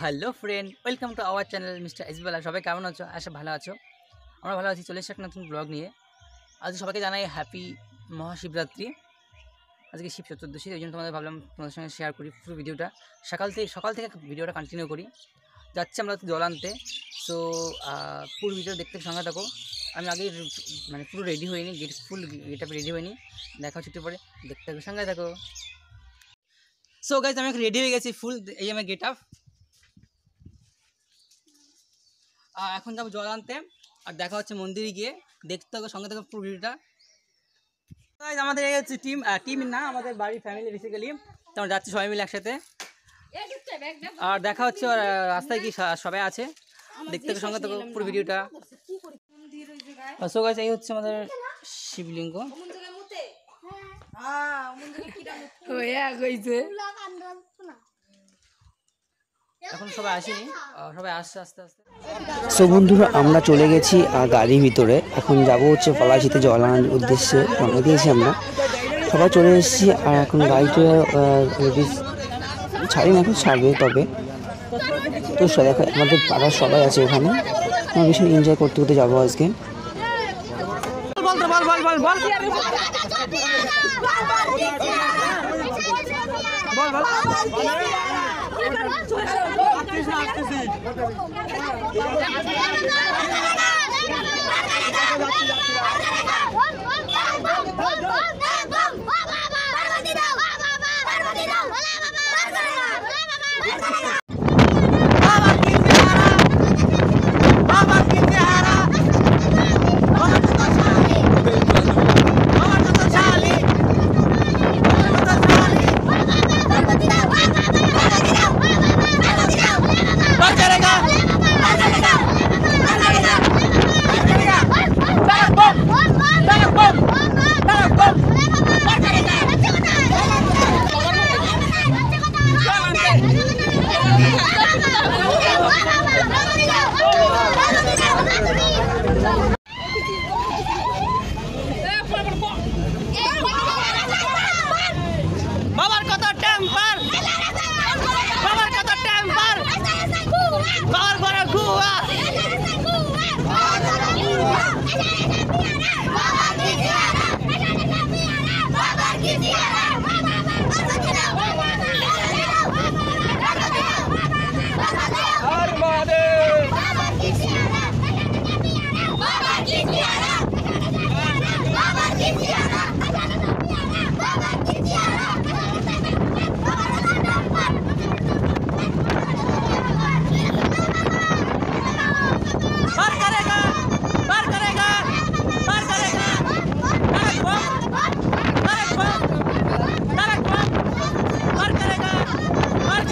Hello friend, welcome to our channel mister ইসবেলা। সবাই কেমন আছো? আশা ভালো আছো। আমরা ভালো আছি। চলে এসেছি একটা নতুন ব্লগ নিয়ে। আজকে সবাইকে জানাই হ্যাপি মহাশিবরাত্রি। আজকে শিব চতুর্দশী, ওই জন্য তোমাদের ভাবলাম তোমাদের সঙ্গে শেয়ার করি পুরো ভিডিওটা। সকাল থেকে ভিডিওটা কন্টিনিউ করি। যাচ্ছি আমরা জল আনতে। সো পুরো ভিডিও দেখতে সঙ্গে থাকো। আমি আগে পুরো রেডি হইনি, ফুল গেট আপে রেডি হইনি। দেখা ছুটি পরে দেখতে থাকো, সঙ্গে থাকো। সো গাইজ, আমি রেডি হয়ে গেছি ফুল, এই আমার গেট আপ। এখন যাবো জল আনতে, আর দেখা হচ্ছে মন্দিরে গিয়ে। দেখতে থাকো, সঙ্গে থাকো পুরো ভিডিওটা। আমাদের এই হচ্ছে টিম না, আমাদের বাড়ির ফ্যামিলি বেসিক্যালি। তো আমরা যাচ্ছি সবাই মিলে একসাথে। আর দেখা হচ্ছে রাস্তায় কি সবাই আছে, দেখতে থাকো, সঙ্গে থাকো পুরো ভিডিওটা। সো গাইস, এই হচ্ছে আমাদের শিবলিঙ্গ। এখন সবাই আসেনি, সবাই আসছে আস্তে আস্তে। সো বন্ধুরা, আমরা চলে গেছি গাড়ির ভিতরে। এখন যাবো হচ্ছে পলাশিতে জল আনার উদ্দেশ্যে রওনা দিয়েছি আমরা। সবাই চলে এসেছি, আর এখন গাড়িতে ছাড়িনি, এখন ছাড়বে তবে। তো দেখো, আমাদের পাড়ার সবাই আছে ওখানে। আমরা ভীষণ এনজয় করতে করতে যাবো আজকে।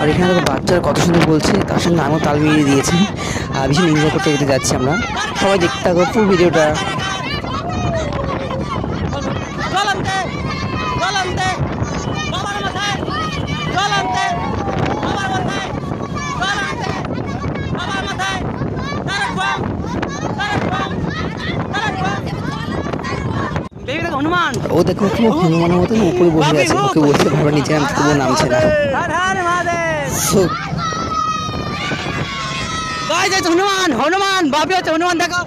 আর এখানে দেখো বাচ্চারা কত সুন্দর বলছে, তার সঙ্গে আমিও তাল মিলিয়ে দিয়েছি। ভীষণ এনজয় করতে করতে যাচ্ছি আমরা। সবাই দেখতে থাকো পুরো ভিডিওটা। হনুমান, ও দেখো হনুমানের মতন উপরে বসে আছে, ওকে বসতে ভাবে নিচে নামতে, তবুও নামছে না। হনুমান হনুমান বাপি হচ্ছে হনুমান, দেখো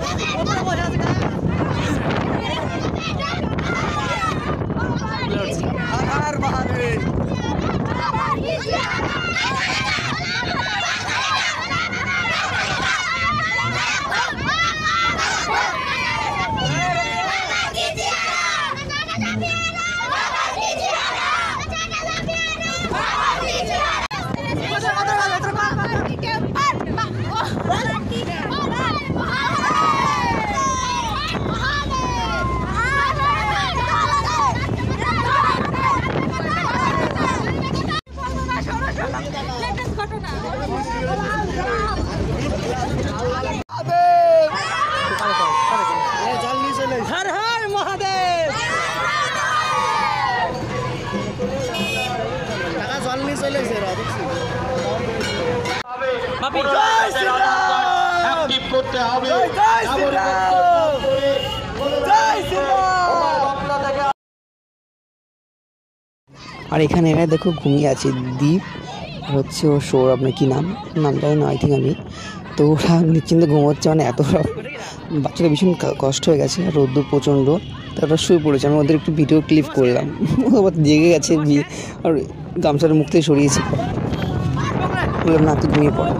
हर हर महादेव। আর এখানে এরা দেখো ঘুমিয়ে আছে। দ্বীপ আর হচ্ছে ওর শোর, আপনার কী নাম জানি না, আই থিঙ্ক আমি। তো ওরা নিশ্চিন্তে ঘুমোচ্ছে, মানে এত বাচ্চাটা ভীষণ কষ্ট হয়ে গেছে, আর রোদ্দুর প্রচণ্ড, তারা শুয়ে পড়েছে। আমি ওদের একটু ভিডিও ক্লিপ করলাম, আবার জেগে গেছে আর গামছাটা মুখ থেকে সরিয়েছি, বললাম না তুই ঘুমিয়ে পড়ো।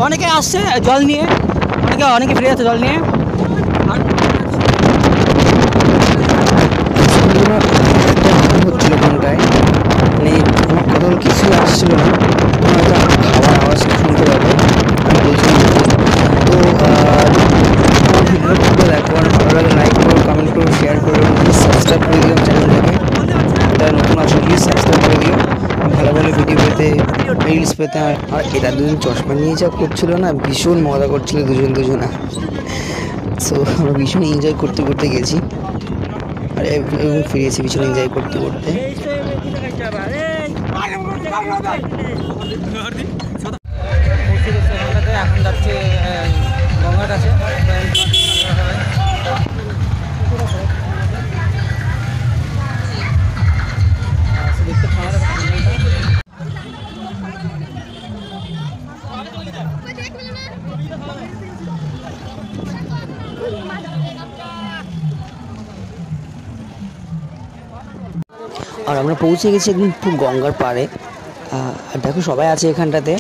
অনেকে আসছে জল নিয়ে, অনেকে ফিরে যাচ্ছে জল নিয়ে। হচ্ছিল কোনটায়, মানে আমার কথা কিছু আসছিল না, হয়তো খাবার আওয়াজটা শুনতে পাবে, আমি বলছিলাম। তো আমার ভিডিওটা দেখো, আর ভালো লাগে লাইক করো, কমেন্ট করো, শেয়ার করো, প্লিজ সাবস্ক্রাইব করে দিও চ্যানেলটাকে। যারা নতুন আছো প্লিজ সাবস্ক্রাইব করে দিও, ভালো ভালো ভিডিও পেতে, রিলস পেতে। আর এরা দুজন চশমা নিয়ে যা করছিল না, ভীষণ মজা করছিল দুজনা। সো আমরা ভীষণ এনজয় করতে করতে গেছি, আর এবং ফিরেছি ভীষণ এনজয় করতে করতে। এখন যাচ্ছে গঙ্গার কাছে। আর আমরা পৌঁছে গেছি একদম পুরো গঙ্গার পাড়ে। আর দেখো সবাই আছে এখানটাতে,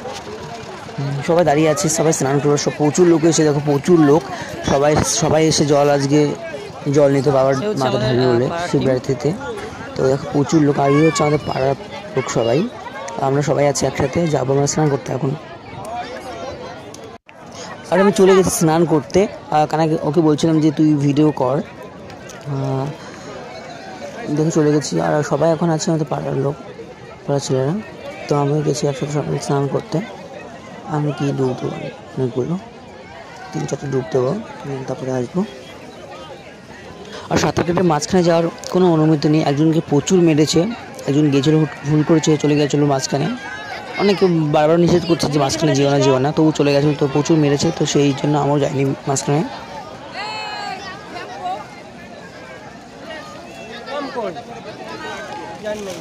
সবাই দাঁড়িয়ে আছে, সবাই স্নান করে, সব প্রচুর লোক এসে, দেখো প্রচুর লোক, সবাই এসে আজকে জল নিতে বাবার মাথা ঢালি বলে শিবরাত্রিতে। তো দেখো প্রচুর লোক, আর হচ্ছে আমাদের পাড়ার লোক সবাই, আমরা সবাই আছি একসাথে, যাবো আমরা স্নান করতে এখন। আর আমি চলে গেছি স্নান করতে, কারণ ওকে বলছিলাম যে তুই ভিডিও কর, দেখে চলে গেছি। আর সবাই এখন আছে আমাদের পাড়ার লোক, পাড়ার ছেলেরা। তো আমি গেছি একসাথে সবাই স্নান করতে। আমি কি ডুব দেবো অনেকগুলো, 3-4টা ডুব দেবো, তারপরে আসবো। আর সাঁতার কেটে মাঝখানে যাওয়ার কোনো অনুমতি নেই, একজনকে প্রচুর মেরেছে, একজন গেছিলো ভুল করেছে, চলে গেছিলো মাঝখানে। অনেকে বারবার নিষেধ করছে যে মাঝখানে যেও না, তবু চলে গেছিলো, তো প্রচুর মেরেছে, তো সেই জন্য আমরাও যাইনি মাঝখানে। নাম কোন জানি না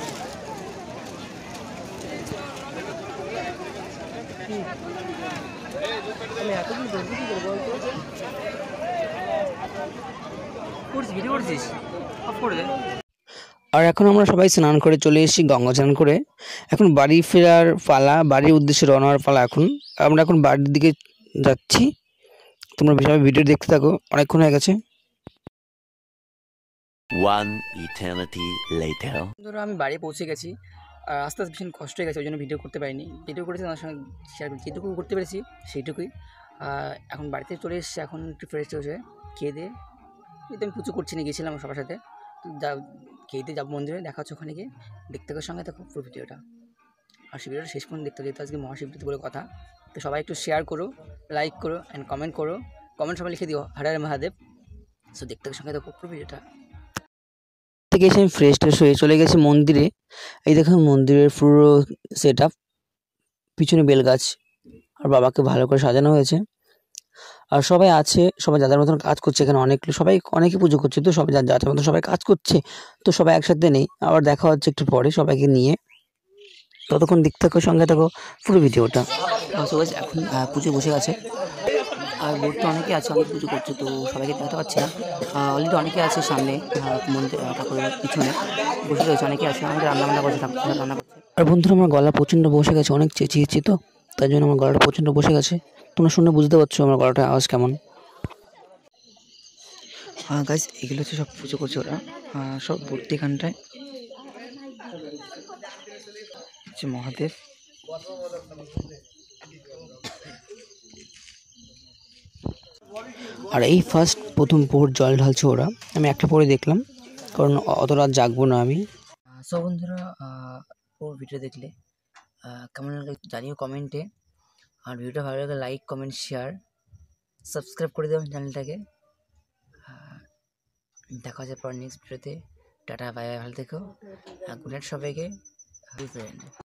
আমি এতদিন ধরবো কি করবো বলতো করছিস ভিডিও করছিস অফ করে দে। আর এখন আমরা সবাই স্নান করে চলে এসেছি গঙ্গা স্নান করে। এখন বাড়ি ফেরার পালা, বাড়ির উদ্দেশ্যে রওনা হওয়ার পালা। আমরা এখন বাড়ির দিকে যাচ্ছি। তোমরা সবাই ভিডিও দেখতে থাকো, অনেকক্ষণ হয়ে গেছে। One eternity later. ধরো আমি বাড়ি পৌঁছে গেছি, আর আস্তে আস্তে ভীষণ কষ্ট হয়ে গেছে, ওই জন্য ভিডিও করতে পারিনি। ভিডিও করেছি আমার সঙ্গে শেয়ার করছি, যেটুকু করতে পেরেছি সেইটুকুই। এখন বাড়িতে চলে এসেছি, এখন একটু ফ্রেশ হয়ে খেয়ে দিয়ে কিন্তু আমি পুজো করছি না, গিয়েছিলাম সবার সাথে। তো খেয়ে দিয়ে যাবো মন্দিরে, দেখা হচ্ছে ওখানে গিয়ে। দেখতে থাকার সঙ্গে দেখো পুরো ভিডিওটা, আর সেই ভিডিওটা শেষ পর্যন্ত দেখতে যেহেতু আজকে মহাশিবরাত্রি বলে কথা। তো সবাই একটু শেয়ার করো, লাইক করো অ্যান্ড কমেন্ট করো, কমেন্ট সবাই লিখে দিও হর হর মহাদেব। সো দেখতে থাকার সঙ্গে দেখো পুরো ভিডিওটা। থেকে এসে আমি ফ্রেশ ট্রেশ হয়ে চলে গেছি মন্দিরে। এই দেখো মন্দিরের পুরো সেট আপ, পিছনে বেলগাছ আর বাবাকে ভালো করে সাজানো হয়েছে। আর সবাই আছে, সবাই যাদের মতন কাজ করছে। এখানে অনেকে পুজো করছে, তো সবাই যাদের মতন সবাই কাজ করছে। তো সবাই একসাথে নেই, আবার দেখা হচ্ছে একটু পরে সবাইকে নিয়ে। ততক্ষণ দেখতে থাকো, সঙ্গে থাকো পুরো ভিডিওটা। এখন পুজো বসে গেছে, আর বোর্ড তো অনেকে আছে, অনেক পুজো করছে, তো সবাইকে দেখাতে পারছি না। অলরেডি অনেকে আছে সামনে মন্দির ঠাকুরের পিছনে বসে রয়েছে, অনেকে আছে আমাদের রান্নাবান্না করছে, ঠাকুর রান্না করছে। আর বন্ধুরা আমার গলা প্রচণ্ড বসে গেছে, অনেক চেঁচিয়েছি, তো তাই জন্য আমার গলাটা প্রচণ্ড বসে গেছে। তোমরা শুনে বুঝতে পারছো আমার গলাটার আওয়াজ কেমন। হ্যাঁ গাইস, এগুলো হচ্ছে সব পুজো করছে ওরা, সব ভর্তি এখানটায় হচ্ছে মহাদেব। আর এই প্রথম প্রহর জল ঢালছে ওরা, আমি একটা পরে দেখলাম, কারণ অত রাত জাগবো না আমি। সব বন্ধুরা পুরো ভিডিও দেখলে কেমন লাগলো জানিও কমেন্টে। আর ভিডিওটা ভালো লাগলে লাইক কমেন্ট শেয়ার সাবস্ক্রাইব করে দেবেন চ্যানেলটাকে। দেখা হচ্ছে পর নেক্সট ভিডিওতে। টাটা বাই বাই, ভালো থেকো, গুড নাইট সবাইকে।